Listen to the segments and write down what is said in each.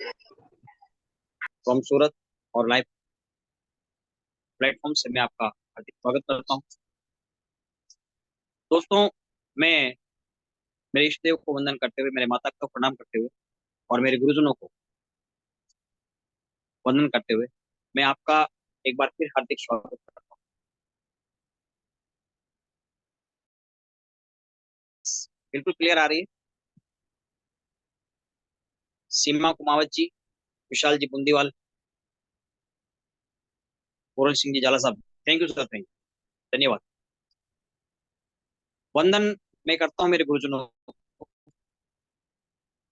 From सूरत और live platform से मैं आपका हार्दिक स्वागत करता हूँ। दोस्तों, मैं मेरे इष्ट देव को वंदन करते हुए, मेरे माता पिता को प्रणाम करते हुए और मेरे गुरुजनों को वंदन करते हुए मैं आपका एक बार फिर हार्दिक स्वागत करता हूँ। बिल्कुल क्लियर आ रही है। सीमा कुमावत जी, विशाल जी बुंदीवाल, पूरन सिंह जी जाला साहब, thank you sir, thank you, धन्यवाद। वंदन मैं करता हूँ मेरे गुरुजनों,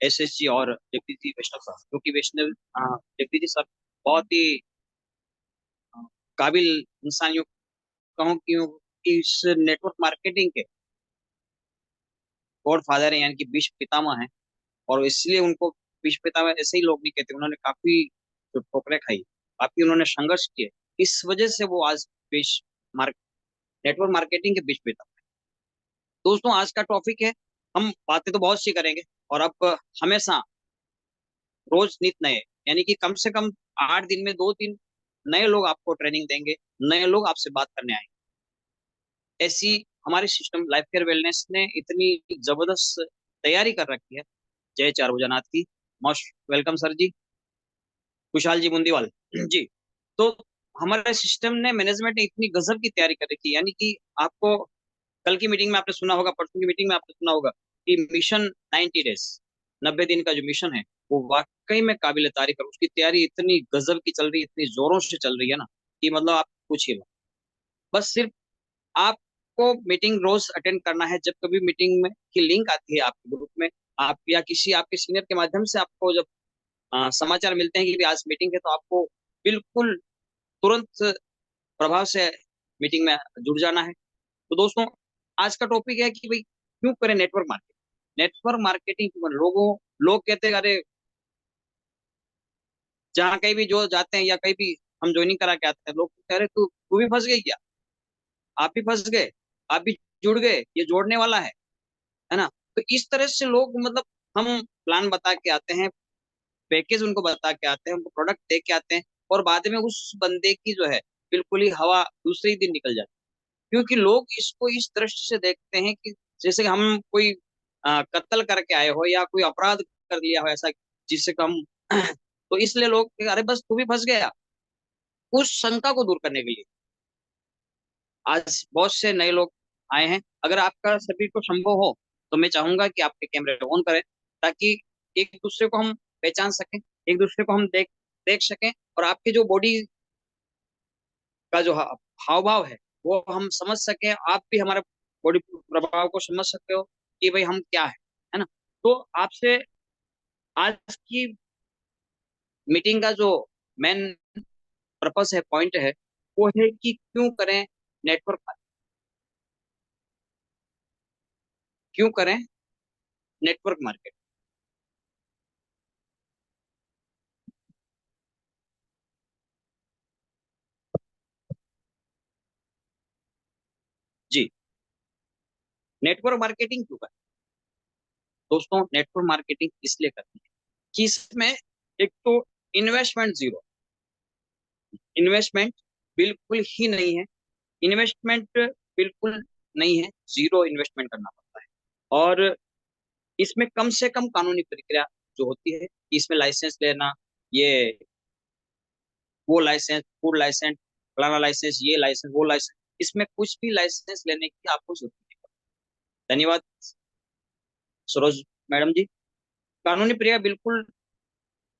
एस जी और जगदीश जी वैष्णव साहब, जो कि वैष्णव जगदीश जी सर बहुत ही अ, काबिल इंसान, यूँ कहूँ कि इस नेटवर्क मार्केटिंग के गॉड फादर है, यानी कि विश्व पितामह है। और इसलिए उनको विश्व पितामह ऐसे ही लोग नहीं कहते, उन्होंने काफी जो ठोकरें खाई, काफी उन्होंने संघर्ष किए, इस वजह से वो आज विश्व मार्क नेटवर्क मार्केटिंग के विश्व पितामह है। दोस्तों, आज का टॉपिक है, हम बातें तो बहुत सी करेंगे और अब हमेशा रोज नित नए, यानी कि कम से कम 8 दिन में 2 दिन नए लोग आपको ट्रेनिंग देंगे, नए लोग आपसे बात करने आएंगे। ऐसी हमारे सिस्टम लाइफ केयर वेलनेस ने इतनी जबरदस्त तैयारी कर रखी है। जय चार भुजनाथ की, मोस्ट वेलकम सर जी, कुशाल जी मुंदीवाल जी। तो हमारे सिस्टम ने, मैनेजमेंट ने इतनी गजब की तैयारी कर रखी है, यानी कि आपको कल की मीटिंग में आपने सुना होगा, परसों की मीटिंग में आपने सुना होगा कि मिशन 90 डेज, 90 दिन का जो मिशन है, वो वाकई में काबिल तारीफ है। उसकी तैयारी इतनी गजब की चल रही है, इतनी जोरों से चल रही है ना, कि मतलब आप पूछिए मत। बस सिर्फ आपको मीटिंग रोज अटेंड करना है। जब कभी मीटिंग में की लिंक आती है आपके ग्रुप में, आप या किसी आपके सीनियर के माध्यम से आपको जब समाचार मिलते हैं कि भी आज मीटिंग है, तो आपको बिल्कुल तुरंत प्रभाव से मीटिंग में जुड़ जाना है। तो दोस्तों, आज का टॉपिक है कि भाई क्यों करें नेटवर्क मार्केटिंग। नेटवर्क मार्केटिंग क्यों करें? लोग कहते हैं, अरे जहाँ कहीं भी जो जाते हैं या कहीं भी हम ज्वाइनिंग करा के आते हैं, लोग कह रहे तू तू भी फंस गई क्या? आप भी फंस गए, आप भी जुड़ गए, ये जोड़ने वाला है ना? तो इस तरह से लोग, मतलब हम प्लान बता के आते हैं, पैकेज उनको बता के आते हैं, उनको प्रोडक्ट दे के आते हैं, और बाद में उस बंदे की जो है बिल्कुल ही हवा दूसरे ही दिन निकल जाती है। क्योंकि लोग इसको इस दृष्टि से देखते हैं कि जैसे कि हम कोई कत्ल करके आए हो या कोई अपराध कर लिया हो ऐसा, जिससे हम तो इसलिए लोग, अरे बस तू भी फंस गया। उस शंका को दूर करने के लिए आज बहुत से नए लोग आए हैं। अगर आपका सभी को संभव हो, तो मैं चाहूंगा कि आपके कैमरे ऑन करें, ताकि एक दूसरे को हम पहचान सकें, एक दूसरे को हम देख देख सकें, और आपकी जो बॉडी का जो हाव भाव है वो हम समझ सकें। आप भी हमारे बॉडी प्रभाव को समझ सकते हो कि भाई हम क्या है ना? तो आपसे आज की मीटिंग का जो मेन पर्पस है, पॉइंट है, वो है कि क्यों करें नेटवर्क, क्यों करें नेटवर्क मार्केट। जी, नेटवर्क मार्केटिंग क्यों करें? दोस्तों, नेटवर्क मार्केटिंग इसलिए करते हैं कि इसमें एक तो इन्वेस्टमेंट जीरो, इन्वेस्टमेंट बिल्कुल ही नहीं है, इन्वेस्टमेंट बिल्कुल नहीं है, जीरो इन्वेस्टमेंट करना पड़ता है। और इसमें कम से कम कानूनी प्रक्रिया जो होती है, इसमें लाइसेंस लेना, ये वो लाइसेंस, फूड लाइसेंस, फलाना लाइसेंस, ये लाइसेंस, वो लाइसेंस, इसमें कुछ भी लाइसेंस लेने की आपको जरूरत नहीं है। धन्यवाद सरोज मैडम जी। कानूनी प्रक्रिया बिल्कुल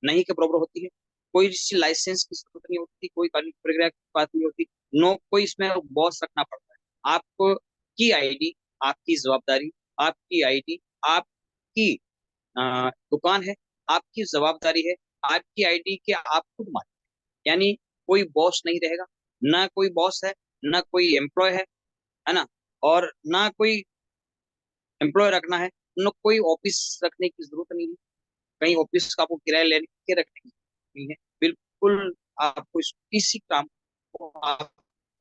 नहीं के बराबर होती है। कोई सी लाइसेंस की जरूरत नहीं होती, कोई कानूनी प्रक्रिया की बात नहीं होती, नो कोई इसमें बॉस रखना पड़ता है। आपकी आईडी, आपकी जवाबदारी, आपकी आईडी, आपकी दुकान है, आपकी जवाबदारी है, आपकी आईडी के आप खुद मालिक, यानी कोई बॉस नहीं रहेगा। ना कोई बॉस है, ना कोई एम्प्लॉय है ना? और ना कोई एम्प्लॉय रखना है, ना कोई ऑफिस रखने की जरूरत नहीं है। कहीं ऑफिस का आपको किराया लेने के रखने की जरूरत नहीं है। बिल्कुल आपको इसी काम को आप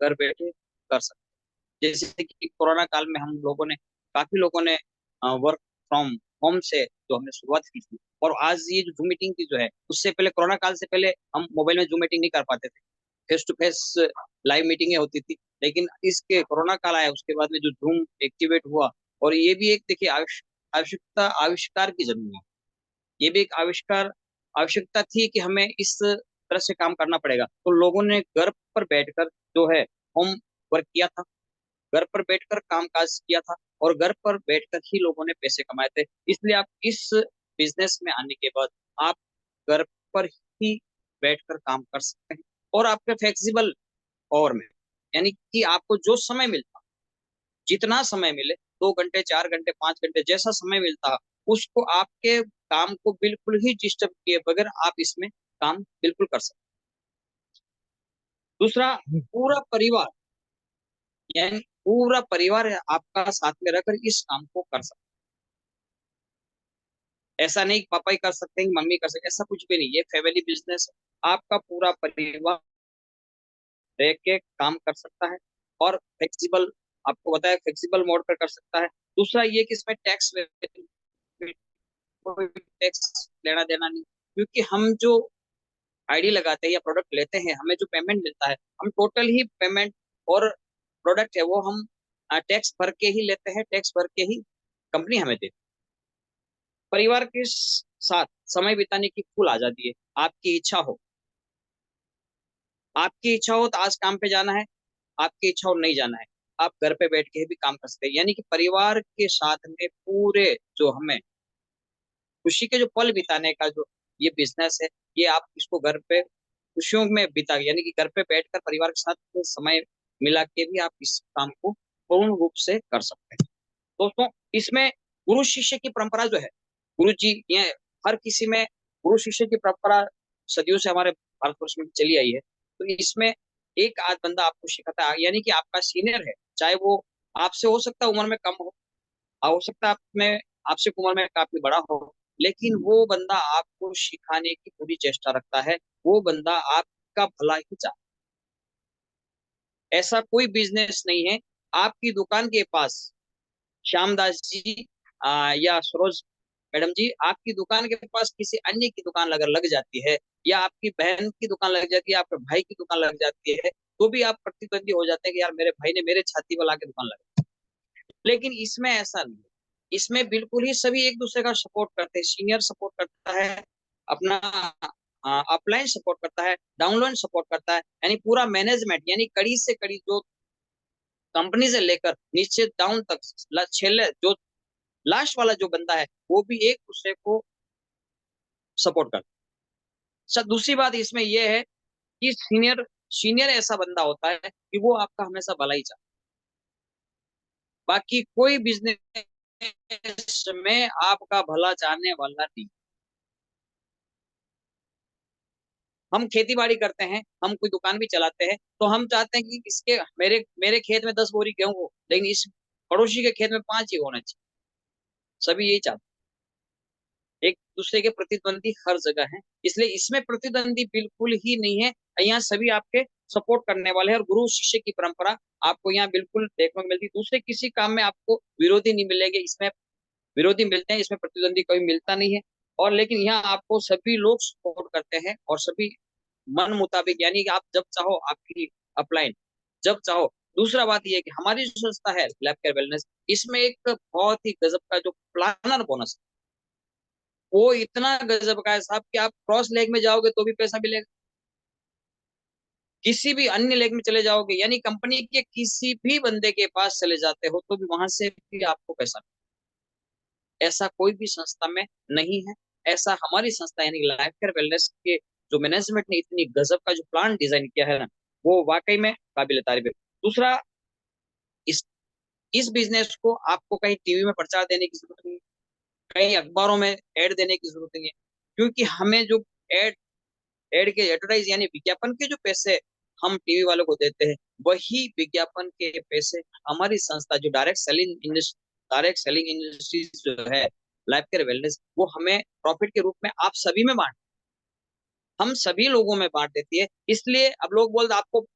घर बैठे कर सकते हैं। जैसे कि कोरोना काल में हम लोगों ने, काफी लोगों ने वर्क फ्रॉम होम से जो हमने शुरुआत की थी, और आज ये जो जूम मीटिंग की जो है, उससे पहले कोरोना काल से पहले हम मोबाइल में जूम मीटिंग नहीं कर पाते थे, फेस टू फेस लाइव मीटिंगें होती थी। लेकिन इसके कोरोना काल आया, उसके बाद में जो जूम एक्टिवेट हुआ, और ये भी एक देखिए आवश्यकता आविष्कार की जरूरत है। ये भी एक आवश्यकता थी कि हमें इस तरह से काम करना पड़ेगा, तो लोगों ने घर पर बैठकर जो है होम वर्क किया था, घर पर बैठकर काम काज किया था, और घर पर बैठकर ही लोगों ने पैसे कमाए थे। इसलिए आप इस बिजनेस में आने के बाद आप घर पर ही बैठकर काम कर सकते हैं, और आपके फ्लेक्सिबल और में, यानी कि आपको जो समय मिलता, जितना समय मिले, 2 घंटे, 4 घंटे, 5 घंटे, जैसा समय मिलता, उसको आपके काम को बिल्कुल ही डिस्टर्ब किए बगैर आप इसमें काम बिल्कुल कर सकते। दूसरा, पूरा परिवार, यानी पूरा परिवार आपका साथ में रहकर इस काम को कर सकता है। ऐसा नहीं कि पापा ही कर सकते हैं, मम्मी कर सकते हैं, ऐसा कुछ भी नहीं, ये फैमिली बिजनेस है। आपका पूरा परिवार रह के काम कर सकता है, और फ्लेक्सिबल, आपको बताया फ्लेक्सिबल मोड पर कर सकता है। दूसरा ये कि इसमें टैक्स, कोई टैक्स लेना देना नहीं, क्योंकि हम जो आईडी लगाते हैं या प्रोडक्ट लेते हैं, हमें जो पेमेंट मिलता है, हम टोटल ही पेमेंट और प्रोडक्ट है वो हम टैक्स भर के ही लेते हैं, टैक्स भर के ही कंपनी हमें देती है। परिवार के साथ समय बिताने की फुल आजादी है। आपकी इच्छा हो, आपकी इच्छा हो तो आज काम पे जाना है, आपकी इच्छा हो नहीं जाना है, आप घर पे बैठ के भी काम कर सकते हैं। यानी कि परिवार के साथ में पूरे जो हमें खुशी के जो पल बिताने का जो ये बिजनेस है, ये आप इसको घर पे खुशियों में बिता, यानी कि घर पे बैठकर परिवार के साथ समय मिला के भी आप इस काम को पूर्ण रूप से कर सकते हैं। दोस्तों, इसमें गुरु शिष्य की परंपरा जो है, गुरु जी ये हर किसी में गुरु शिष्य की परंपरा सदियों से हमारे भारतवर्ष में चली आई है। तो इसमें एक आध बंदा आपको सिखाता है, यानी कि आपका सीनियर है, चाहे वो आपसे हो सकता है उम्र में कम हो सकता है आप में आपसे उम्र में काफी बड़ा हो, लेकिन वो बंदा आपको सिखाने की पूरी चेष्टा रखता है, वो बंदा आपका भला ही चाहता है। ऐसा कोई बिजनेस नहीं है आपकी दुकान के पास, श्यामदास जी या सरोज मैडम जी, आपकी दुकान के पास किसी अन्य की दुकान अगर लग जाती है, या आपकी बहन की दुकान लग जाती है, आपके भाई की दुकान लग जाती है, तो भी आप प्रतिद्वंदी हो जाते हैं कि यार मेरे भाई ने मेरे छाती पर लाके दुकान लगा। लेकिन इसमें ऐसा नहीं है, इसमें बिल्कुल ही सभी एक दूसरे का सपोर्ट करते हैं। सीनियर सपोर्ट करता है अपना, अपलाइन सपोर्ट करता है, डाउनलाइन सपोर्ट करता है, यानी पूरा मैनेजमेंट, यानी कड़ी से कड़ी जो कंपनी से लेकर नीचे डाउन तक, छेले जो लास्ट वाला जो बंदा है, वो भी एक दूसरे को सपोर्ट करता है। सर, दूसरी बात इसमें यह है कि सीनियर सीनियर ऐसा बंदा होता है कि वो आपका हमेशा भला ही चाहता है। बाकी कोई बिजनेस में आपका भला चाहने वाला नहीं। हम खेती बाड़ी करते हैं, हम कोई दुकान भी चलाते हैं, तो हम चाहते हैं कि इसके मेरे मेरे खेत में 10 बोरी गेहूं हो, लेकिन इस पड़ोसी के खेत में 5 ही होना चाहिए। सभी यही चाहते हैं, एक दूसरे के प्रतिद्वंदी हर जगह है, इसलिए इसमें प्रतिद्वंदी बिल्कुल ही नहीं है। यहाँ सभी आपके सपोर्ट करने वाले हैं, और गुरु शिष्य की परंपरा आपको यहाँ बिल्कुल देखने को मिलती है। दूसरे किसी काम में आपको विरोधी नहीं मिलेंगे, इसमें विरोधी मिलते हैं, इसमें प्रतिद्वंदी कोई मिलता नहीं है। और लेकिन यहाँ आपको सभी लोग सपोर्ट करते हैं, और सभी मन मुताबिक, यानी कि आप जब चाहो आपकी अपलाइन, जब चाहो। दूसरा बात यह है कि हमारी जो संस्था है लैब केयर वेलनेस, इसमें एक बहुत ही गजब का जो प्लानर बोनस, वो इतना गजब का है साहब कि आप क्रॉस लेग में जाओगे तो भी पैसा मिलेगा, किसी भी अन्य लेग में चले जाओगे, यानी कंपनी के किसी भी बंदे के पास चले जाते हो तो भी वहां से भी आपको पैसा, ऐसा कोई भी संस्था में नहीं है। ऐसा हमारी संस्था यानी लाइफ केयर वेलनेस के जो मैनेजमेंट ने इतनी गजब का जो प्लान डिजाइन किया है ना, वो वाकई में काबिल तारीफ है। दूसरा, इस इस बिजनेस को आपको कहीं टीवी में प्रचार देने की जरूरत नहीं है, कहीं अखबारों में ऐड देने की जरूरत नहीं है, क्योंकि हमें जो एड एड के एडवर्टाइज यानी विज्ञापन के जो पैसे हम टीवी वालों को देते हैं, वही विज्ञापन के पैसे हमारी संस्था जो डायरेक्ट सेलिंग इंडस्ट्रीज जो है लाइफ केयर वेलनेस, वो हमें प्रॉफिट के रूप में आप सभी में बांट, हम सभी लोगों में बांट देती है। इसलिए अब लोग बोलते, आपको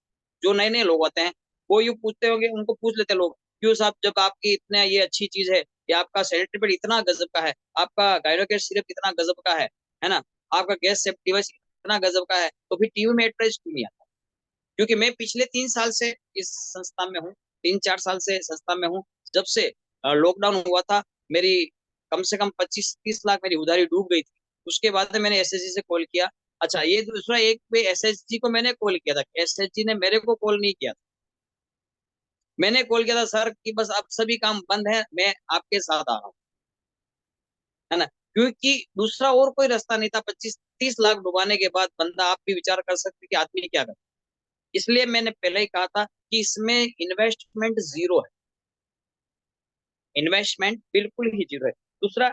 जो नए नए लोग होते हैं वो यूँ पूछते होंगे, उनको पूछ लेते हैं लोग, क्यों साहब जब आपकी इतने ये अच्छी चीज है या आपका सैनिटरी पैड इतना गजब का है, आपका गायनोकेयर सिरप इतना गजब का है ना, आपका गैस सेफ डिवाइस इतना गजब का है, तो फिर टीवी में एडवर्टाइज क्यों नहीं आता? क्योंकि मैं पिछले 3 साल से इस संस्था में हूँ, 3-4 साल से संस्था में हूँ। जब से लॉकडाउन हुआ था, मेरी कम से कम 25-30 लाख मेरी उधारी डूब गई थी। उसके बाद में मैंने एसएसजी से कॉल किया। अच्छा, ये दूसरा एक पे एसएसजी को मैंने कॉल किया था, एसएसजी ने मेरे को कॉल नहीं किया था। मैंने कॉल किया था सर कि बस अब सभी काम बंद है, मैं आपके साथ आ रहा हूँ, है ना। क्योंकि दूसरा और कोई रास्ता नहीं था। 25-30 लाख डुबाने के बाद बंदा, आप भी विचार कर सकते कि आदमी क्या करे। इसलिए मैंने पहले ही कहा था कि इसमें इन्वेस्टमेंट जीरो है, इन्वेस्टमेंट बिल्कुल ही जीरो है। दूसरा,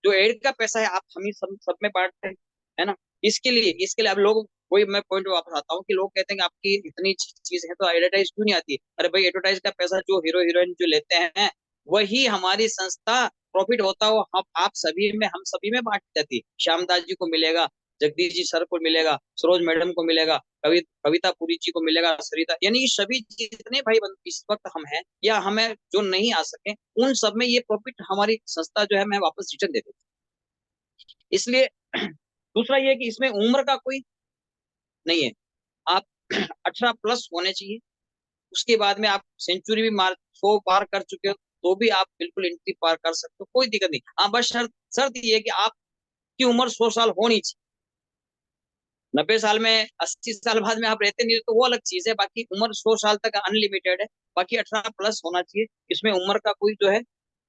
जो एड का पैसा है आप हम ही सब में बांटते हैं, है ना। इसके लिए अब लोग, कोई मैं पॉइंट वापस आता हूँ कि लोग कहते हैं कि आपकी इतनी चीज है तो एडवर्टाइज क्यों नहीं आती? अरे भाई, एडवर्टाइज का पैसा जो हीरो हीरोइन जो लेते हैं, वही हमारी संस्था प्रॉफिट होता हो आप सभी में, हम सभी में बांट देती है। श्यामदास जी को मिलेगा, जगदीश जी सर को मिलेगा, सरोज मैडम को मिलेगा, कविता पुरी जी को मिलेगा, सरिता, यानी सभी जितने भाई बंधु इस वक्त हम हैं या हमें जो नहीं आ सके, उन सब में ये प्रॉफिट हमारी संस्था जो है मैं वापस रिटर्न दे देती हूँ। इसलिए दूसरा ये है कि इसमें उम्र का कोई नहीं है। आप 18+ होने चाहिए। उसके बाद में आप सेंचुरी भी मार 100 पार कर चुके हो तो भी आप बिल्कुल एंट्री पार कर सकते हो, कोई दिक्कत नहीं। हाँ, बस शर्त शर्त ये है कि आपकी उम्र 100 साल होनी चाहिए। 90 साल में, 80 साल बाद में आप रहते नहीं तो वो अलग चीज है। बाकी उम्र 100 साल तक अनलिमिटेड है। बाकी 18+ होना चाहिए। इसमें उम्र का कोई जो है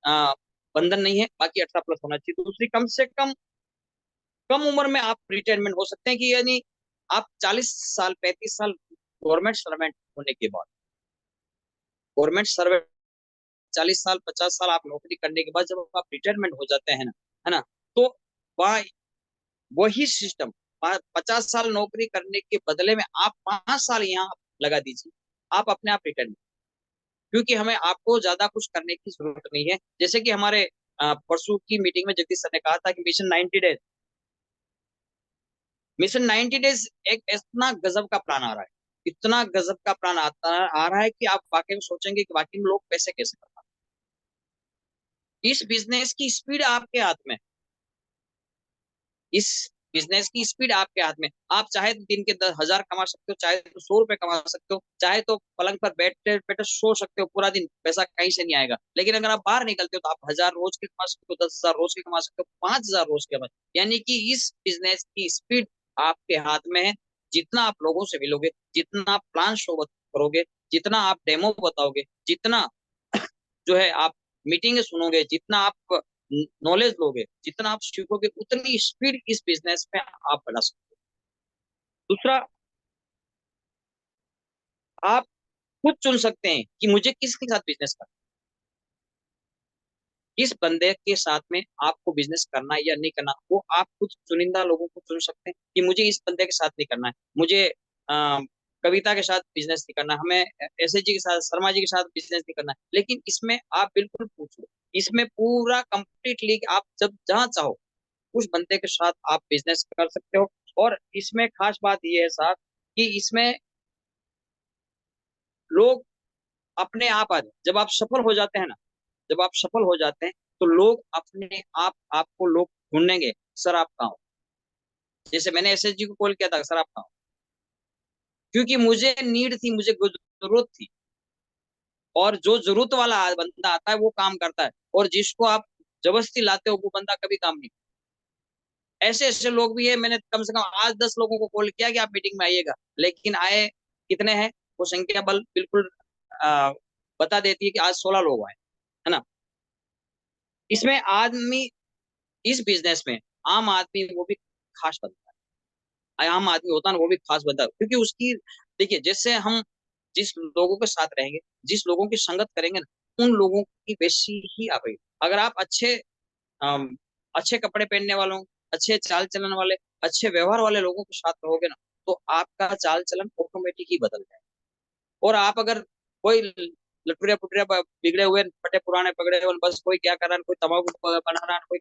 आ, बंधन नहीं है। बाकी 18+ होना चाहिए। दूसरी, कम से कम कम उम्र में आप रिटायरमेंट हो सकते हैं, कि यानी आप 40 साल 35 साल गवर्नमेंट सर्वेंट होने के बाद, गवर्नमेंट सर्वेंट 40 साल 50 साल आप नौकरी करने के बाद जब आप रिटायरमेंट हो जाते हैं ना, है ना, तो वहाँ वही सिस्टम, 50 साल नौकरी करने के बदले में आप 5 साल यहाँ लगा दीजिए, आप अपने आप रिटायरमेंट। क्योंकि हमें आपको ज्यादा कुछ करने की जरूरत नहीं है। जैसे कि हमारे परसों की मीटिंग में जगदीश सर ने कहा था कि मिशन 90 डेज, मिशन 90 डेज एक इतना गजब का प्लान आ रहा है, इतना गजब का प्लान आ रहा है कि आप वाकई में सोचेंगे कि वाकई में लोग पैसे कैसे कमा। इस बिजनेस की स्पीड आपके हाथ में, इस बिजनेस की स्पीड आपके हाथ में। आप चाहे तो दिन के 10,000 कमा सकते हो, चाहे तो 100 रुपए कमा सकते हो, चाहे तो पलंग पर बैठे बैठे सो सकते हो पूरा दिन, पैसा कहीं से नहीं आएगा। लेकिन अगर आप बाहर निकलते हो तो आप 1,000 रोज के कमा सकते हो, 10,000 रोज के कमा सकते हो, 5,000 रोज के कमा। यानी कि इस बिजनेस की स्पीड आपके हाथ में है। जितना आप लोगों से मिलोगे, जितना आप प्लान शो करोगे, जितना आप डेमो बताओगे, जितना जो है आप मीटिंग सुनोगे, जितना आप नॉलेज लोगे, जितना आप सीखोगे, उतनी स्पीड इस बिजनेस में आप बढ़ा सकते हो। दूसरा, आप खुद चुन सकते हैं कि मुझे किसके साथ बिजनेस करना है, किस बंदे के साथ में आपको बिजनेस करना है या नहीं करना। वो आप खुद चुनिंदा लोगों को चुन सकते हैं कि मुझे इस बंदे के साथ नहीं करना है, मुझे कविता के साथ बिजनेस नहीं करना, हमें एसएच जी के साथ, शर्मा जी के साथ बिजनेस नहीं करना। लेकिन इसमें आप बिल्कुल पूछो, इसमें पूरा कंप्लीटली आप जब जहाँ चाहो उस बंदे के साथ आप बिजनेस कर सकते हो। और इसमें खास बात यह है साहब कि इसमें लोग अपने आप आ जाए, जब आप सफल हो जाते हैं ना, जब आप सफल हो जाते हैं तो लोग अपने आप आपको लोग ढूंढेंगे, सर आप कहाँ हो। जैसे मैंने एसएसजी को कॉल किया था, सर आप कहाँ हो, क्योंकि मुझे नीड थी, मुझे जरूरत थी। और जो जरूरत वाला बंदा आता है वो काम करता है, और जिसको आप जबरदस्ती लाते हो वो बंदा कभी काम नहीं। ऐसे ऐसे लोग भी है, मैंने कम से कम आज 10 लोगों को कॉल किया कि आप मीटिंग में आइएगा, लेकिन आए कितने हैं, वो संख्या बल बिल्कुल आ, बता देती है कि आज 16 लोग आए, है ना। इसमें आदमी, इस बिजनेस में आम आदमी वो भी खास बनता है। आम आदमी होता है ना, वो भी खास बनता है, क्योंकि उसकी, देखिए, जैसे हम जिस लोगों के साथ रहेंगे, जिस लोगों की संगत करेंगे ना, उन लोगों की वैसी ही आप। अगर आप अच्छे कपड़े पहनने वालों, अच्छे चाल चलन वाले, अच्छे व्यवहार वाले लोगों के साथ रहोगे ना, तो आपका चाल चलन ऑटोमेटिक ही बदल जाए। और आप अगर कोई लटुरिया पुटुरिया बिगड़े हुए फटे पुराने पगड़े हुए, बस कोई क्या कर रहा है, कोई तंबाकू बना रहा है, कोई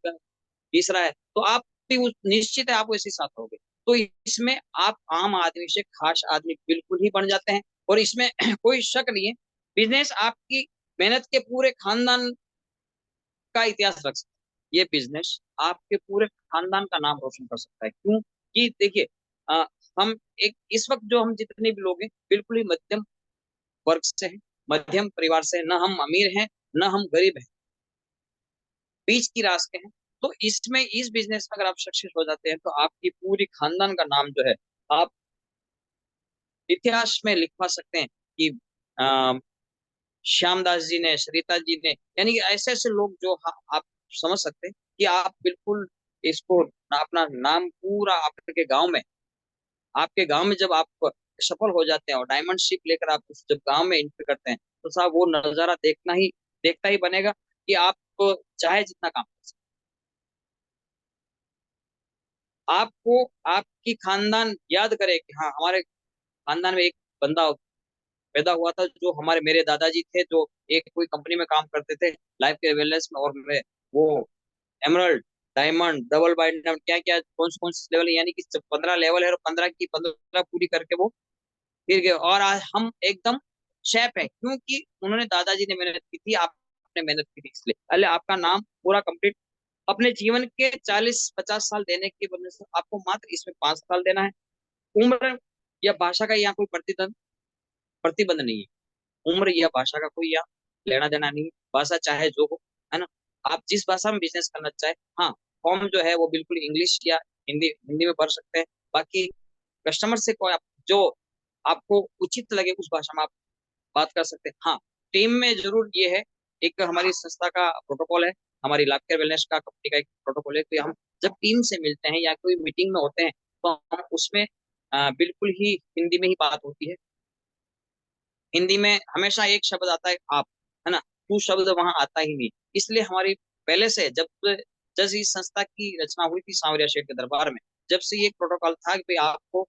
पीस रहा है, तो आप भी उस निश्चित है आप वैसे साथ रहोगे। तो इसमें आप आम आदमी से खास आदमी बिल्कुल ही बन जाते हैं। और इसमें कोई शक नहीं है, बिजनेस आपकी मेहनत के पूरे खानदान का इतिहास रख सकता है। ये बिजनेस आपके पूरे खानदान का नाम रोशन कर सकता है। क्यों कि देखिए, अ, हम एक इस वक्त जो हम जितने भी लोग हैं बिल्कुल ही मध्यम वर्ग से हैं, मध्यम परिवार से हैं। न हम अमीर हैं, न हम गरीब हैं, बीच की रास्ते हैं। तो इसमें इस बिजनेस में अगर आप सक्सेस हो जाते हैं तो आपकी पूरी खानदान का नाम जो है आप इतिहास में लिखवा सकते हैं कि अ, श्यामदास जी ने, सरिता जी ने, यानी कि ऐसे ऐसे लोग जो आप समझ सकते हैं कि आप बिल्कुल इसको अपना नाम पूरा आपके गांव में जब आप सफल हो जाते हैं और डायमंड शिप लेकर आप जब गांव में एंट्री करते हैं तो साहब वो नजारा देखता ही बनेगा कि आप चाहे जितना काम कर सकते हैं। आपको आपकी खानदान याद करे कि हाँ, हमारे खानदान में एक बंदा पैदा हुआ था जो हमारे मेरे दादाजी थे, जो एक कोई कंपनी में काम करते थे लाइफ के वेलनेस में, और मैं वो एमरल्ड, डायमंड, डबल डायमंड, क्या क्या कौन से लेवल है, यानी कि 15 लेवल है और 15 की 15 पूरी करके वो गिर गए। और आज हम एकदम शेफ है क्योंकि उन्होंने, दादाजी ने मेहनत की थी, आपने मेहनत की थी, इसलिए पहले आपका नाम पूरा कंप्लीट अपने जीवन के 40-50 साल देने के बदले से आपको मात्र इसमें 5 साल देना है। उम्र या भाषा का यहाँ कोई प्रतिबंध नहीं है। उम्र या भाषा का कोई यहाँ लेना देना नहीं है। भाषा चाहे जो हो, है ना। आप जिस भाषा में बिजनेस करना चाहे, हाँ, फॉर्म जो है वो बिल्कुल इंग्लिश या हिंदी हिंदी में भर सकते हैं। बाकी कस्टमर से कोई जो आपको उचित लगे उस भाषा में आप बात कर सकते हैं। हाँ, टीम में जरूर ये है, एक हमारी संस्था का प्रोटोकॉल है, हमारी लाइफ केयर वेलनेस का कंपनी का एक प्रोटोकॉल है कि हम जब टीम से मिलते हैं या कोई मीटिंग में होते हैं तो हम उसमें बिल्कुल ही हिंदी में ही बात होती है। हिंदी में हमेशा एक शब्द आता है आप, है ना, तू शब्द वहां आता ही नहीं। इसलिए हमारी पहले से जब इस संस्था की रचना हुई थी सांवरिया शेठ के दरबार में, जब से ये प्रोटोकॉल था कि भाई आपको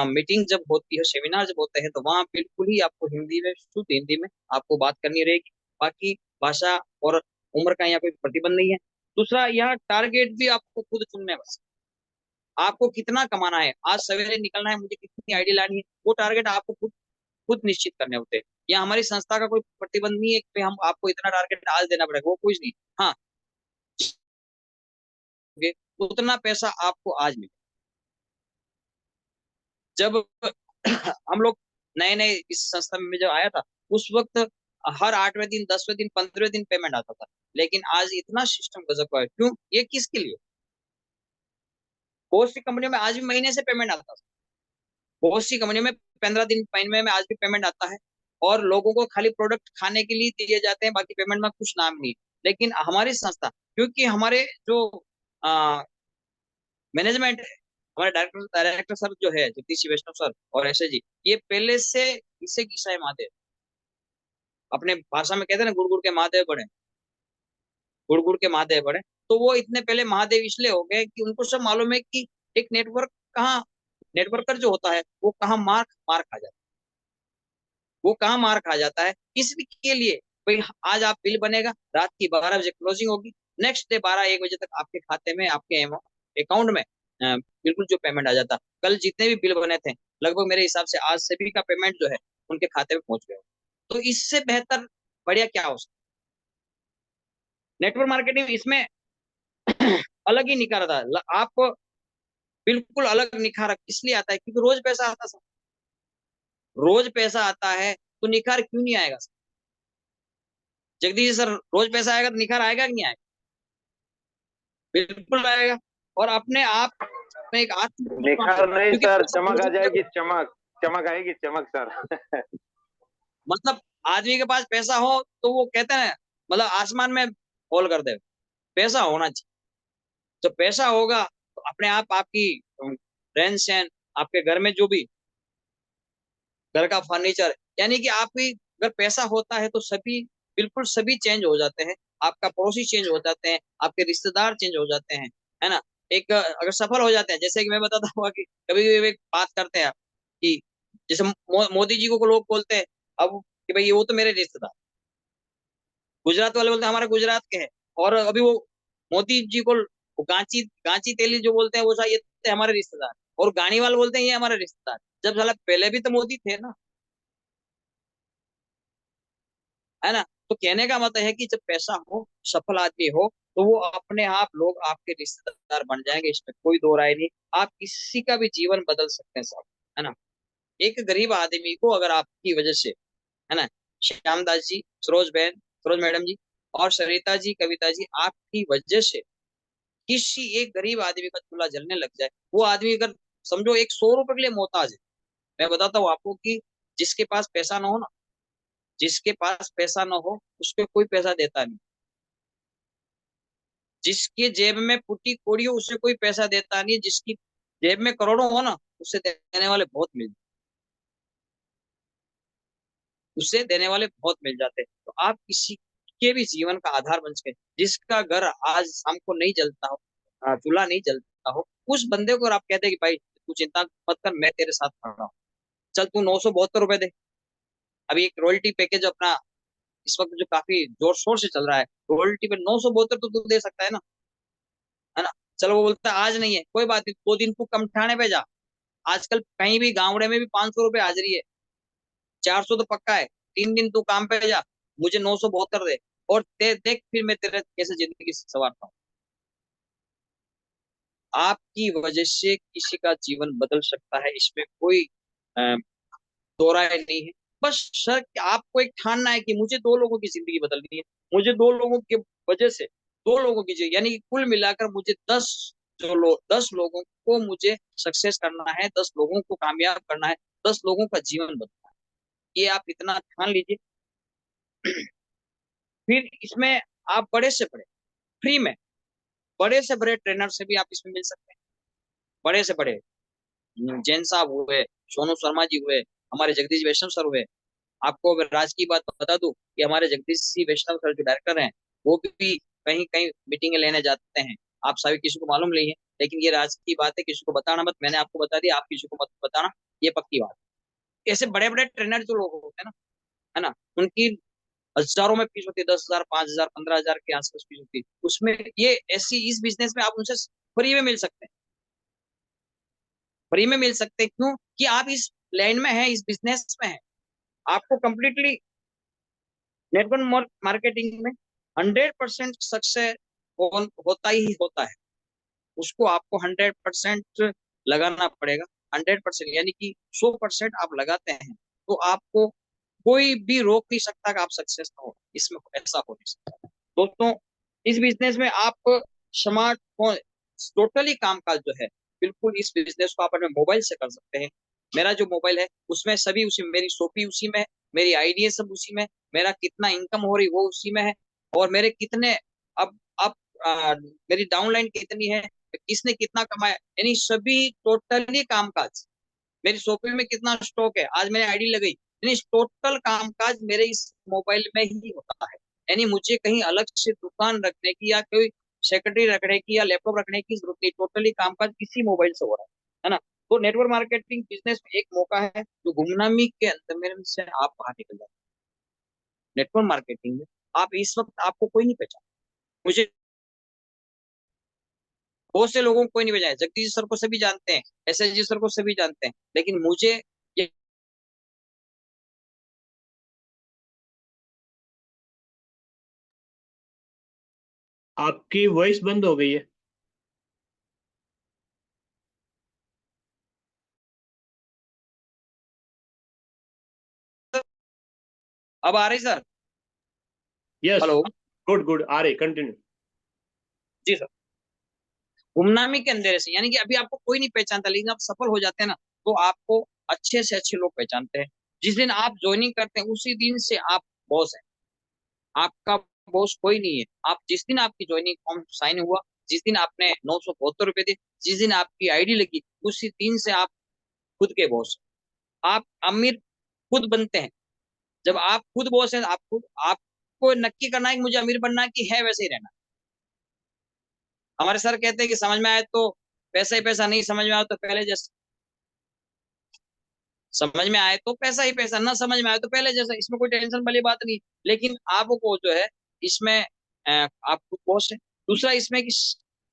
मीटिंग जब होती है, सेमिनार जब होते हैं, तो वहां बिल्कुल ही आपको हिंदी में, शुद्ध हिंदी में आपको बात करनी रहेगी। बाकी भाषा और उम्र का यहाँ कोई प्रतिबंध नहीं है। दूसरा, यहाँ टारगेट भी आपको खुद चुनने हैं। बस आपको कितना कमाना है, आज सवेरे निकलना है, मुझे कितनी आईडी लानी है, वो टारगेट आपको खुद खुद निश्चित करने होते हैं। या हमारी संस्था का कोई प्रतिबंध नहीं है कि हम आपको इतना टारगेट आज देना पड़ेगा, वो कुछ नहीं। हाँ, उतना पैसा आपको आज मिले। जब हम लोग नए नए इस संस्था में जब आया था, उस वक्त हर 8वें दिन, 10वें दिन, 15वें दिन पेमेंट आता था। लेकिन आज इतना सिस्टम गजब का है। क्यों? ये किसके लिए? बहुत सी कंपनियों में आज भी महीने से पेमेंट आता था, बहुत सी कंपनियों में 15 दिन, महीने में आज भी पेमेंट आता है। और लोगों को खाली प्रोडक्ट खाने के लिए दिए जाते हैं, बाकी पेमेंट में कुछ नाम नहीं। लेकिन हमारी संस्था, क्योंकि हमारे जो मैनेजमेंट है, हमारे डायरेक्टर डायरेक्टर सर जो है, जगदीश श्री वैष्णव सर और ऐसे जी, ये पहले से इसे किसा है महादेव, अपने भाषा में कहते हैं ना, गुड़ गुड़ के महादेव बड़े, गुड़ गुड़ के महादेव बड़े। तो वो इतने पहले महादेव इसलिए हो गए कि उनको सब मालूम है कि एक कहाँ नेटवर्कर जो होता है वो कहाँ मार खा जाता है, वो कहाँ मार खा जाता है। इसके लिए भाई, आज आप बिल बनेगा, रात की 12 बजे क्लोजिंग होगी, नेक्स्ट डे 12-1 बजे तक आपके खाते में, आपके अकाउंट में बिल्कुल जो पेमेंट आ जाता। कल जितने भी बिल बने थे, लगभग मेरे हिसाब से आज सभी का पेमेंट जो है उनके खाते में पहुंच गया। तो इससे बेहतर बढ़िया क्या हो सकता? नेटवर्क मार्केटिंग इसमें अलग ही निखार आता है। आप बिल्कुल अलग निखार इसलिए आता है क्योंकि रोज पैसा आता है। रोज पैसा आता है तो निखार क्यों नहीं आएगा? जगदीश सर, रोज पैसा आएगा तो निखार आएगा कि नहीं आएगा? बिल्कुल आएगा। और अपने आप में एक आत्मविश्वास निखार होगा, नहीं क्योंकि सर, पैसा चमक आ रोज जाएगी, चमक, चमक आएगी, चमक सर। मतलब आदमी के पास पैसा हो तो वो कहते हैं, मतलब आसमान में होल कर दे, पैसा होना चाहिए। तो पैसा होगा तो अपने आप आपकी रहन सहन, आपके घर में जो भी घर का फर्नीचर, यानी कि आपकी, अगर पैसा होता है तो सभी, बिल्कुल सभी चेंज हो जाते हैं। आपका पड़ोसी चेंज हो जाते हैं, आपके रिश्तेदार चेंज हो जाते हैं, है ना। एक अगर सफल हो जाते हैं, जैसे कि मैं बताता हुआ कि कभी कभी एक बात करते हैं कि जैसे मोदी जी को लोग बोलते हैं अब कि भाई वो तो मेरे रिश्तेदार, गुजरात वाले बोलते हैं हमारे गुजरात के हैं। और अभी वो मोदी जी को वो गांची गांची तेली जो बोलते हैं वो शायद ये हमारे रिश्तेदार, और गाड़ी वाले बोलते हैं ये हमारे रिश्तेदार। जब साला पहले भी तो मोदी थे ना, है ना। तो कहने का मतलब है कि जब पैसा हो, सफल आदमी हो, तो वो अपने आप लोग आपके रिश्तेदार बन जाएंगे, इसमें कोई दो राय नहीं। आप किसी का भी जीवन बदल सकते हैं साहब, है ना। एक गरीब आदमी को अगर आपकी वजह से, है ना, श्यामदास जी, सरोज बहन, सरोज मैडम जी, और सरिता जी, कविता जी, आपकी वजह से किसी एक गरीब आदमी का चूल्हा जलने लग जाए, वो आदमी अगर समझो एक 100 रुपए के लिए मोहताज है, मैं बताता हूँ आपको कि जिसके पास पैसा ना हो ना, जिसके पास पैसा ना हो उसको कोई पैसा देता नहीं, जिसके जेब में फुटी कोड़ी हो उसे कोई पैसा देता नहीं, जिसकी जेब में करोड़ों हो ना, उसे देने वाले बहुत मिल उसे देने वाले बहुत मिल जाते हैं। तो आप किसी के भी जीवन का आधार बन सके, जिसका घर आज शाम को नहीं जलता हो, चूल्हा नहीं जलता हो, उस बंदे को अगर आप कहते हैं कि भाई तू चिंता मत कर, मैं तेरे साथ खड़ा हूँ, चल तू 972 रुपए दे। अभी एक रॉयल्टी पैकेज अपना इस वक्त जो काफी जोर शोर से चल रहा है, रॉयल्टी पे 972 तो तू दे सकता है ना। चलो वो बोलता है आज नहीं है, कोई बात नहीं, 2 दिन तू कम ठाणे पे जा, आजकल कहीं भी गावड़े में भी 500 रुपए हाजिरी है, 400 तो पक्का है, 3 दिन तू काम पे जा, मुझे 972 दे, और देख फिर मैं तेरे कैसे जिंदगी संवारता हूँ। आपकी वजह से किसी का जीवन बदल सकता है, इसमें कोई अ, दो राय नहीं है। बस सर आपको एक ठानना है कि मुझे 2 लोगों की जिंदगी बदलनी है, मुझे 2 लोगों की वजह से 2 लोगों की यानी कि कुल मिलाकर मुझे 10 लोगों को मुझे सक्सेस करना है, 10 लोगों को कामयाब करना है, 10 लोगों का जीवन बदलना है, ये आप इतना ठान लीजिए। फिर इसमें आप बड़े से बड़े फ्री में, बड़े से बड़े ट्रेनर से भी आप इसमें मिल सकते हैं, बड़े से बड़े जैन साहब हुए, सोनू शर्मा जी हुए, हमारे जगदीश वैष्णव सर हुए। आपको अगर राज की बात बता दूं कि हमारे जगदीश सिंह वैष्णव सर जो डायरेक्टर हैं, वो भी कहीं कहीं मीटिंगें लेने जाते हैं, आप सभी किसी को मालूम नहीं है, लेकिन ये राज की बात है, किसी को बताना मत, मैंने आपको बता दिया, आप किसी को मत बताना, ये पक्की बात है। ऐसे बड़े बड़े ट्रेनर जो लोग होते हैं ना, है ना, उनकी हजारों में फीस होती है, 10,000, 5,000, 15,000 के आसपास फीस होती है, उसमें ये ऐसी इस बिजनेस में आप उनसे फ्री में मिल सकते हैं, फ्री में मिल सकते हैं, क्यों कि आप इस लाइन में है, इस बिजनेस में है, आपको कंप्लीटली नेटवर्क मार्केटिंग में 100% सक्सेस होता ही होता है, उसको आपको 100% लगाना पड़ेगा। 100% यानी कि 100% आप लगाते हैं, तो आपको कोई भी रोक नहीं सकता कि आप सक्सेस ना हो, इसमें ऐसा हो नहीं सकता। दोस्तों, इस बिजनेस में आप स्मार्टफोन टोटली कामकाज जो है, बिल्कुल इस बिजनेस को आप अपने मोबाइल से कर सकते हैं। मेरा जो मोबाइल है उसमें सभी उसी, मेरी शॉपी उसी में है, मेरी आईडी सब उसी में, मेरा कितना इनकम हो रही वो उसी में है, और मेरे कितने अब मेरी डाउनलाइन कितनी है, किसने कितना कमाया, यानी सभी टोटली कामकाज, मेरी शॉपिंग में कितना स्टॉक है, आज मैंने आईडी लगाई, यानी टोटल कामकाज मेरे इस मोबाइल में ही होता है। यानी मुझे कहीं अलग से दुकान रखने की या कोई सेक्रेटरी रखने की या लैपटॉप रखने की जरूरत नहीं, टोटली कामकाज इसी मोबाइल से हो रहा है ना। तो नेटवर्क मार्केटिंग बिजनेस में एक मौका है जो गुमनामी के अंदर से आप बाहर निकल जाते हैं। नेटवर्क मार्केटिंग में आप इस वक्त आपको कोई नहीं पहचान, मुझे बहुत से लोगों को कोई नहीं पहचान, जगदीश सर को सभी जानते हैं, एसएस जी सर को सभी जानते हैं, लेकिन मुझे ये आपकी वॉइस बंद हो गई है। अब आ रही sir? Yes. Hello. Good good, आ रही, कंटिन्यू। जी सर। गुमनामी के अंधेरे से, यानी कि अभी आपको कोई नहीं पहचानता, लेकिन आप सफल हो जाते हैं ना, तो आपको अच्छे से अच्छे लोग पहचानते हैं। जिस दिन आप ज्वाइनिंग करते हैं उसी दिन से आप बॉस हैं, आपका बॉस कोई नहीं है। आप जिस दिन आपकी ज्वाइनिंग फॉर्म साइन हुआ, जिस दिन आपने 972 रुपए दिए, जिस दिन आपकी आईडी लगी, उसी दिन से आप खुद के बॉस हैं। आप अमीर खुद बनते हैं जब आप खुद बॉस हैं। आप खुद, आपको नक्की करना है कि मुझे अमीर बनना है कि है वैसे ही रहना। हमारे सर कहते हैं कि समझ में आए तो पैसा ही पैसा, नहीं समझ में आए तो पहले जैसा, समझ में आए तो पैसा ही पैसा, ना समझ में आए तो पहले जैसा, इसमें कोई टेंशन वाली बात नहीं। लेकिन आपको जो है इसमें आप खुद बॉस है। दूसरा इसमें कि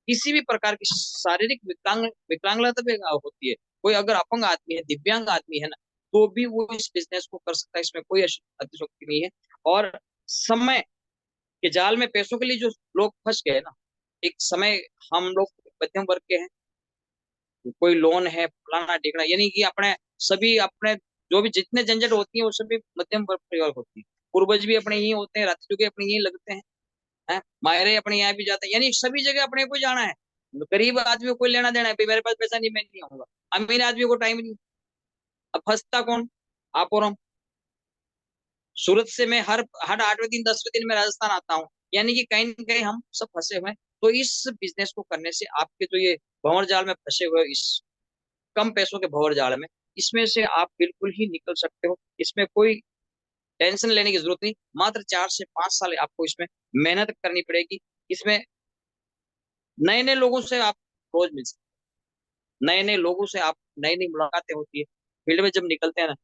किसी भी प्रकार की शारीरिक विकलांगता भी होती है, कोई अगर अपंग आदमी है, दिव्यांग आदमी है ना, तो भी वो इस बिजनेस को कर सकता है, इसमें कोई अतिशयोक्ति नहीं है। और समय के जाल में पैसों के लिए जो लोग फंस गए ना, एक समय हम लोग मध्यम वर्ग के हैं, कोई लोन है फलाना ढिकना, यानी कि अपने सभी अपने जो भी जितने झंझट होती है वो सभी मध्यम वर्ग परिवार होती है। पूर्वज भी अपने यही होते हैं, राष्ट्र के अपने यही लगते हैं, मायरे अपने यहाँ भी जाते हैं, यानी सभी जगह अपने को जाना है। गरीब आदमी को कोई लेना देना है, भाई मेरे पास पैसा नहीं, मैं नहीं आऊंगा। अमीर आदमी को टाइम नहीं। अब फंसता कौन? आप और हम। सूरत से मैं हर हर 8वें दिन 10वें दिन में राजस्थान आता हूँ, यानी कि कहीं न कहीं हम सब फंसे हुए हैं। तो इस बिजनेस को करने से आपके जो ये भंवर जाल में फंसे हुए हो, इस कम पैसों के भंवर जाल में, इसमें से आप बिल्कुल ही निकल सकते हो। इसमें कोई टेंशन लेने की जरूरत नहीं। मात्र 4 से 5 साल आपको इसमें मेहनत करनी पड़ेगी। इसमें नए नए लोगों से आप रोज मिल सकते हैं, नए नए लोगों से आप नई नई मुलाकातें होती है। फील्ड में जब निकलते हैं ना,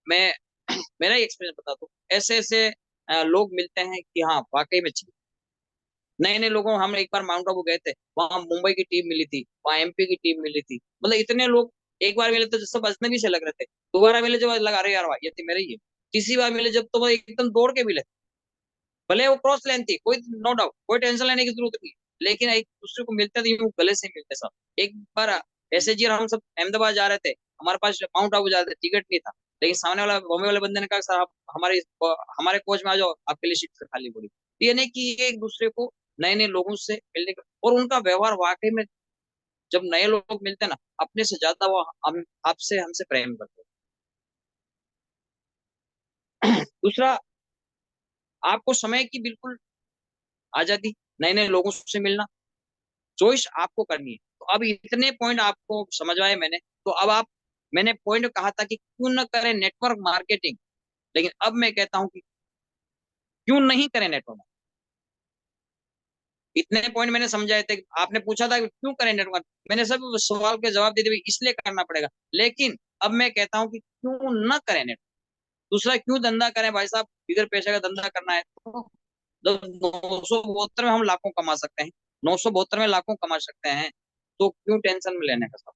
मैं मेरा एक्सपीरियंस बताता हूँ, ऐसे ऐसे लोग मिलते हैं कि हाँ वाकई में चाहिए। नए नए लोगों, हम एक बार माउंट आबू गए थे, वहां मुंबई की टीम मिली थी, वहां एमपी की टीम मिली थी, मतलब इतने लोग। एक बार मिले तो सब अजनबी से लग रहे थे, दोबारा मिले जब लगा रहे यार वाह ये तो मेरे ही है। तीसरी बार मिले जब, तो वो एकदम दौड़ के मिले। भले वो क्रॉस लेंथ थी, कोई नो डाउट, कोई टेंशन लेने की जरूरत नहीं, लेकिन एक दूसरे को मिलते थे यूं गले से मिलते सब। एक बार ऐसे जी हम सब अहमदाबाद जा रहे थे, हमारे पास माउंट आबू जा रहे थे, टिकट नहीं था, लेकिन सामने वाला बॉम्बे वाले बंदे ने कहा सर आप हमारे हमारे कोच में आ जाओ, आपके लिए सीट खाली पड़ी। तो ये नहीं कि ये एक दूसरे को नए नए लोगों से मिलने का, और उनका व्यवहार वाकई में, जब नए लोग मिलते हैं ना, अपने से ज्यादा वो हम आपसे हमसे प्रेम करते हैं। दूसरा, आपको समय की बिल्कुल आजादी, नए नए लोगों से मिलना, चॉइस आपको करनी है। तो अब इतने पॉइंट आपको समझ आए मैंने, तो अब आप, मैंने पॉइंट कहा था कि क्यों न करें नेटवर्क मार्केटिंग, लेकिन अब मैं कहता हूं कि क्यों नहीं करें नेटवर्क। इतने पॉइंट मैंने समझाए थे, आपने पूछा था कि क्यों करें नेटवर्क, मैंने सब सवाल के जवाब दे दिए, इसलिए करना पड़ेगा। लेकिन अब मैं कहता हूं कि क्यों न करें नेटवर्क। दूसरा, क्यों धंधा करें भाई साहब, बिगर पैसे का धंधा करना है तो 972 में हम लाखों कमा सकते हैं, 972 में लाखों कमा सकते हैं, तो क्यों टेंशन में लेने का साहब।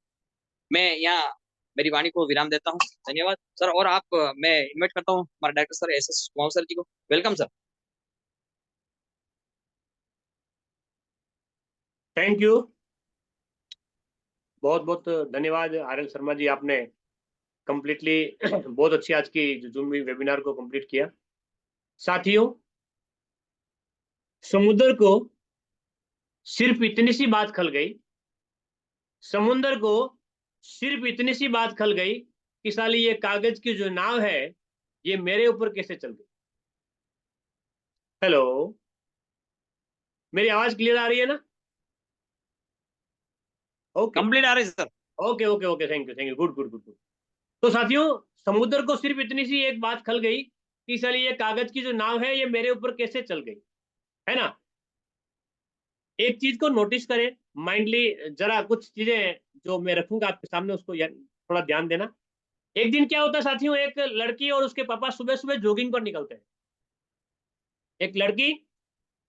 मैं यहाँ मेरी वाणी को विराम देता हूँ। धन्यवाद सर। और आप, मैं इनवाइट करता हूँ हमारे director sir S S Kumar sir ji को। Welcome sir. Thank you. बहुत बहुत धन्यवाद आर एल शर्मा जी, आपने कंप्लीटली बहुत अच्छी आज की जूम वेबिनार को कंप्लीट किया। साथियों, समुद्र को सिर्फ इतनी सी बात खल गई, समुद्र को सिर्फ इतनी सी बात खल गई कि साली ये कागज की जो नाव है ये मेरे ऊपर कैसे चल गई। हेलो, मेरी आवाज क्लियर आ रही है ना? ओके कंप्लीट आ रही है sir. Okay okay okay, thank you, good good good good. तो साथियों, समुद्र को सिर्फ इतनी सी एक बात खल गई कि साली ये कागज की जो नाव है ये मेरे ऊपर कैसे चल गई, है ना? एक चीज को नोटिस करें माइंडली, जरा कुछ चीजें जो मैं रखूंगा आपके सामने उसको थोड़ा ध्यान देना। एक दिन क्या होता है साथियों, एक लड़की और उसके पापा सुबह सुबह जॉगिंग पर निकलते हैं। एक लड़की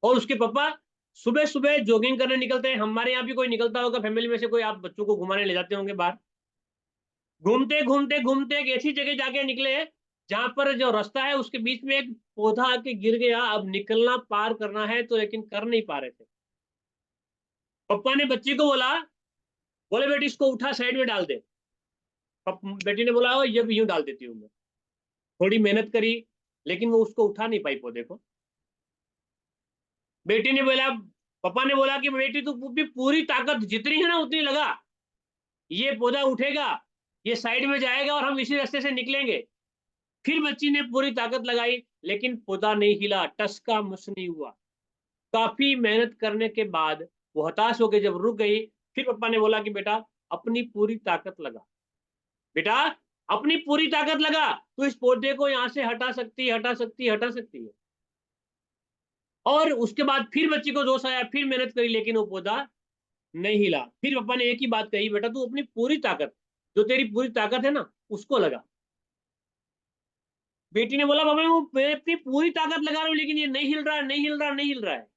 और उसके पापा सुबह सुबह जॉगिंग करने निकलते हैं। हमारे यहाँ भी कोई निकलता होगा फैमिली में से, कोई आप बच्चों को घुमाने ले जाते होंगे बाहर। घूमते घूमते घूमते एक ऐसी जगह जाके निकले जहां पर जो रास्ता है उसके बीच में एक पौधा आके गिर गया। अब निकलना पार करना है तो, लेकिन कर नहीं पा रहे थे। पप्पा ने बच्ची को बोला, बोले बेटी इसको उठा साइड में डाल दे। बेटी ने बोला ये भी यूं डाल देती हूँ मैं। थोड़ी मेहनत करी लेकिन वो उसको उठा नहीं पाई पौधे को। बेटी ने बोला, पापा ने बोला कि बेटी तू भी पूरी ताकत जितनी है ना उतनी लगा, ये पौधा उठेगा, ये साइड में जाएगा और हम इसी रास्ते से निकलेंगे। फिर बच्ची ने पूरी ताकत लगाई लेकिन पौधा नहीं हिला, टस का मस नहीं हुआ। काफी मेहनत करने के बाद वो हताश होकर जब रुक गई, फिर पापा ने बोला कि बेटा अपनी पूरी ताकत लगा, बेटा अपनी पूरी ताकत लगा, तो इस पौधे को यहां से हटा सकती है, हटा सकती है, हटा सकती है। और उसके बाद फिर बच्ची को जोश आया, फिर मेहनत करी लेकिन वो पौधा नहीं हिला। फिर पापा ने एक ही बात कही, बेटा तू अपनी पूरी ताकत, जो तेरी पूरी ताकत है ना उसको लगा। बेटी ने बोला पापा मैं अपनी पूरी ताकत लगा रहा हूं लेकिन ये नहीं हिल रहा है, नहीं हिल रहा, नहीं हिल रहा है।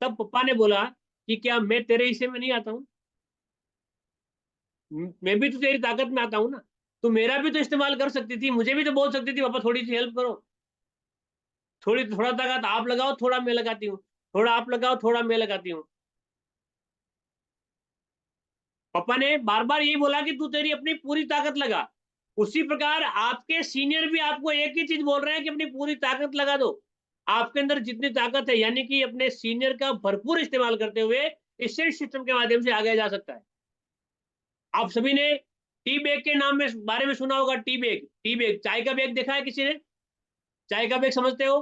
तब पापा ने बोला कि क्या मैं तेरे हिस्से में नहीं आता हूं? मैं भी तो तेरी ताकत में आता हूं ना, तो मेरा भी तो इस्तेमाल कर सकती थी, मुझे भी तो बोल सकती थी पापा थोड़ी सी हेल्प करो। थोड़ा ताकत आप लगाओ, थोड़ा मैं लगाती हूँ, थोड़ा आप लगाओ, थोड़ा मैं लगाती हूँ। पापा ने बार बार यही बोला कि तू तेरी अपनी पूरी ताकत लगा। उसी प्रकार आपके सीनियर भी आपको एक ही चीज बोल रहे हैं कि अपनी पूरी ताकत लगा दो। आपके अंदर जितनी ताकत है, यानी कि अपने सीनियर का भरपूर इस्तेमाल करते हुए इस सिस्टम के माध्यम से आगे जा सकता है। आप सभी ने टी बैग के नाम में बारे में सुना होगा। टी बैग, चाय का बैग देखा है किसी ने? चाय का बैग समझते हो?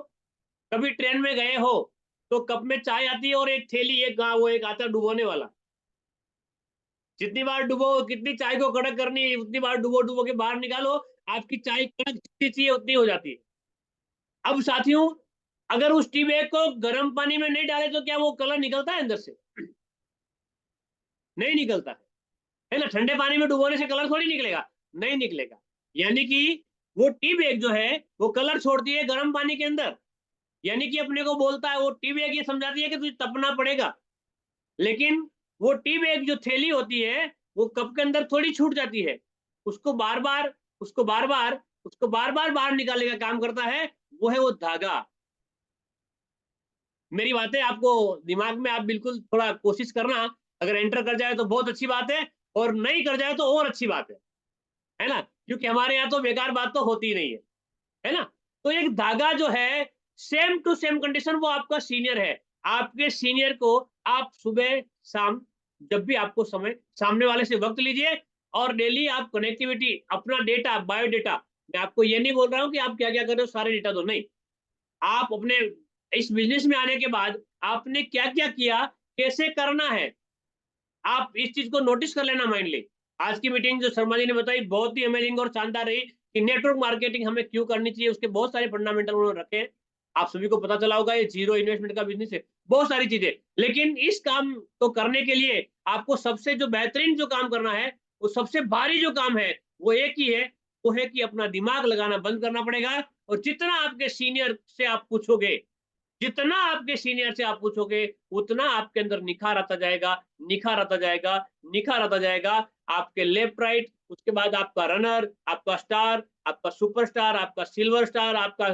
कभी ट्रेन में गए हो तो कप में चाय आती है और एक थैली, वो एक आता है डुबोने वाला। जितनी बार डुबो, कितनी चाय को कड़क करनी है उतनी बार डुबो डुबो के बाहर निकालो, आपकी चाय कड़क जितनी चाहिए उतनी हो जाती है। अब साथियों, अगर उस टी बैग को गर्म पानी में नहीं डाले तो क्या वो कलर निकलता है अंदर से? नहीं निकलता है ना? ठंडे पानी में डुबोने से कलर थोड़ी निकलेगा, नहीं निकलेगा। यानी कि वो टी बैग जो है वो कलर छोड़ती है गर्म पानी के अंदर। यानी कि अपने को बोलता है, वो टी बैग ये समझाती है कि तुझे तपना पड़ेगा। लेकिन वो टी बैग जो थैली होती है वो कप के अंदर थोड़ी छूट जाती है। उसको बार बार उसको बार बार उसको बार बार बाहर निकालने का काम करता है, वो है वो धागा। मेरी बातें आपको दिमाग में आप बिल्कुल थोड़ा कोशिश करना। अगर एंटर कर जाए तो बहुत अच्छी बात है, और नहीं कर जाए तो और अच्छी बात है ना? क्योंकि हमारे यहाँ तो बेकार बात तो होती ही नहीं है ना? तो एक धागा जो है, सेम टू सेम कंडीशन वो आपका सीनियर है। आपके सीनियर को आप सुबह शाम जब भी आपको समय, सामने वाले से वक्त लीजिए और डेली आप कनेक्टिविटी, अपना डेटा, बायोडेटा, मैं आपको ये नहीं बोल रहा हूँ कि आप क्या क्या कर रहे हो सारे डेटा दो, नहीं। आप अपने इस बिजनेस में आने के बाद आपने क्या क्या किया, कैसे करना है, आप इस चीज को नोटिस कर लेना माइंडली। आज की मीटिंग जो शर्मा जी ने बताई बहुत ही अमेजिंग और शानदार रही कि नेटवर्क मार्केटिंग हमें क्यों करनी चाहिए, उसके बहुत सारे फंडामेंटल उन्होंने रखे हैं। आप सभी को पता चला होगा ये जीरो इन्वेस्टमेंट का बिजनेस है, बहुत सारी चीजें। लेकिन इस काम को करने के लिए आपको सबसे जो बेहतरीन जो काम करना है, वो सबसे भारी जो काम है वो एक ही है, वो है कि अपना दिमाग लगाना बंद करना पड़ेगा। और जितना आपके सीनियर से आप पूछोगे, जितना आपके सीनियर से आप पूछोगे, उतना आपके अंदर निखार आता जाएगा, निखार आता जाएगा, निखार आता जाएगा। आपके लेफ्ट राइट, उसके बाद आपका रनर, आपका स्टार, आपका सुपरस्टार, आपका सिल्वर स्टार, आपका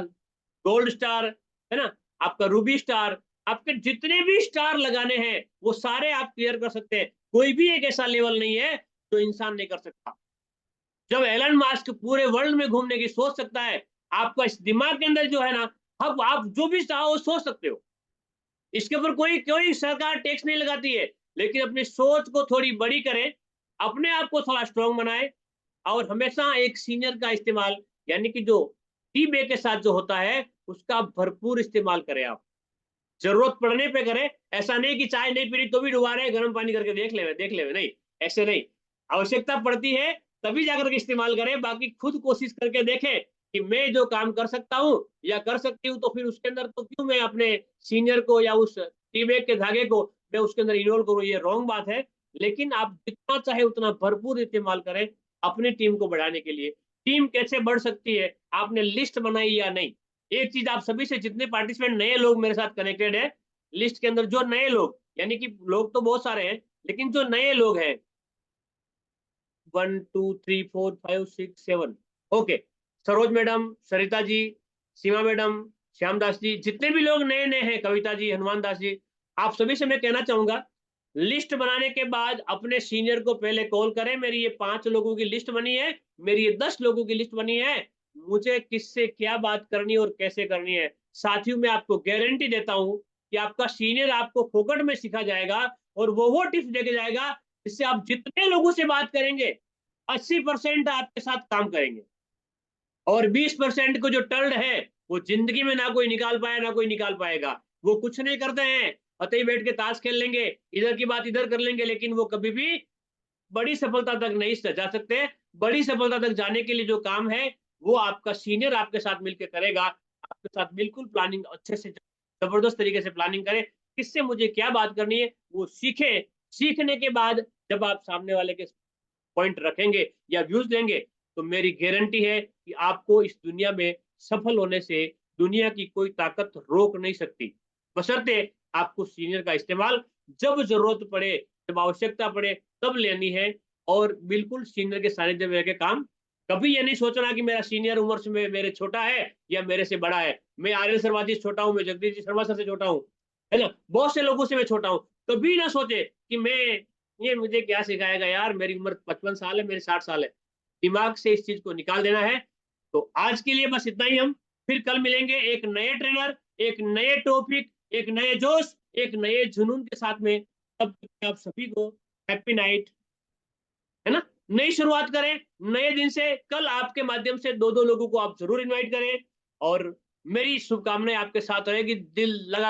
गोल्ड स्टार, है ना, आपका रूबी स्टार, आपके जितने भी स्टार लगाने हैं वो सारे आप क्लियर कर सकते हैं। कोई भी एक ऐसा लेवल नहीं है जो इंसान नहीं कर सकता। जब एलन मास्क पूरे वर्ल्ड में घूमने की सोच सकता है, आपका इस दिमाग के अंदर जो है ना, अब आप जो भी चाहो वो सोच सकते हो। इसके ऊपर कोई कोई सरकार टैक्स नहीं लगाती है। लेकिन अपनी सोच को थोड़ी बड़ी करें, अपने आप को थोड़ा स्ट्रांग बनाए, और हमेशा एक सीनियर का इस्तेमाल, यानी कि जो टी बे के साथ जो होता है उसका भरपूर इस्तेमाल करें आप। जरूरत पड़ने पे करें। ऐसा नहीं कि चाय नहीं पीनी तो भी डुबा रहे, गर्म पानी करके देख ले, नहीं, ऐसे नहीं। आवश्यकता पड़ती है तभी जाकर के इस्तेमाल करें। बाकी खुद कोशिश करके देखें कि मैं जो काम कर सकता हूँ या कर सकती हूँ, तो फिर उसके अंदर तो क्यों मैं अपने सीनियर को या उस टी बैग के धागे को मैं उसके अंदर इन्वॉल्व करूँ, ये रॉन्ग बात है। लेकिन आप जितना चाहे उतना भरपूर इस्तेमाल करें अपनी टीम को बढ़ाने के लिए। टीम कैसे बढ़ सकती है, आपने लिस्ट बनाई या नहीं? एक चीज आप सभी से, जितने पार्टिसिपेंट नए लोग मेरे साथ कनेक्टेड है, लिस्ट के अंदर जो नए लोग, यानी कि लोग तो बहुत सारे हैं लेकिन जो नए लोग हैं, 1 2 3 4 5 6 7, ओके, सरोज मैडम, सरिता जी, सीमा मैडम, श्यामदास जी, जितने भी लोग नए नए हैं, कविता जी, हनुमान दास जी, आप सभी से मैं कहना चाहूंगा, लिस्ट बनाने के बाद अपने सीनियर को पहले कॉल करें, मेरी ये 5 लोगों की लिस्ट बनी है, मेरी ये 10 लोगों की लिस्ट बनी है, मुझे किससे क्या बात करनी है और कैसे करनी है। साथियों, मैं आपको गारंटी देता हूं कि आपका सीनियर आपको फोकट में सिखा जाएगा, और वो टिप्स देके जाएगा जिससे आप जितने लोगों से बात करेंगे 80% आपके साथ काम करेंगे, और 20% को जो टर्ड है वो जिंदगी में ना कोई निकाल पाया ना कोई निकाल पाएगा। वो कुछ नहीं करते हैं, अतई बैठ के ताश खेल लेंगे, इधर की बात इधर कर लेंगे, लेकिन वो कभी भी बड़ी सफलता तक नहीं जा सकते। बड़ी सफलता तक जाने के लिए जो काम है वो आपका सीनियर आपके साथ मिलकर करेगा। आपके साथ बिल्कुल प्लानिंग अच्छे से, जबरदस्त तरीके से प्लानिंग करे, किससे मुझे क्या बात करनी है वो सीखे। सीखने के बाद जब आप सामने वाले के पॉइंट रखेंगे या व्यूज देंगे, तो मेरी गारंटी है कि आपको इस दुनिया में सफल होने से दुनिया की कोई ताकत रोक नहीं सकती, बशर्ते आपको सीनियर का इस्तेमाल जब जरूरत पड़े, जब आवश्यकता पड़े तब लेनी है, और बिल्कुल सीनियर के सानिध्य में रह के काम कभी ये नहीं सोचना कि मेरा सीनियर उम्र से मेरे छोटा है या मेरे से बड़ा है। मैं आर्यल शर्मा से छोटा हूँ, मैं जगदीश जी शर्मा सर से छोटा हूँ, है ना? बहुत से लोगों से मैं छोटा हूँ। कभी ना सोचे कि ये मुझे क्या सिखाएगा यार, मेरी उम्र 55 साल है, मेरे 60 साल है। दिमाग से इस चीज़ को निकाल देना है। तो आज के लिए बस इतना ही हम, फिर कल मिलेंगे एक नए ट्रेनर, एक नए टॉपिक, एक नए जोश, एक नए जुनून के साथ में। तब तक के आप सभी को हैप्पी नाइट, है ना? नई शुरुआत करें, नए दिन से। कल आपके माध्यम से 2-2 लोगों को आप ज़रूर इनवाइट करें और मेरी शुभकामनाएँ आपके साथ रहेगी। दिल लगा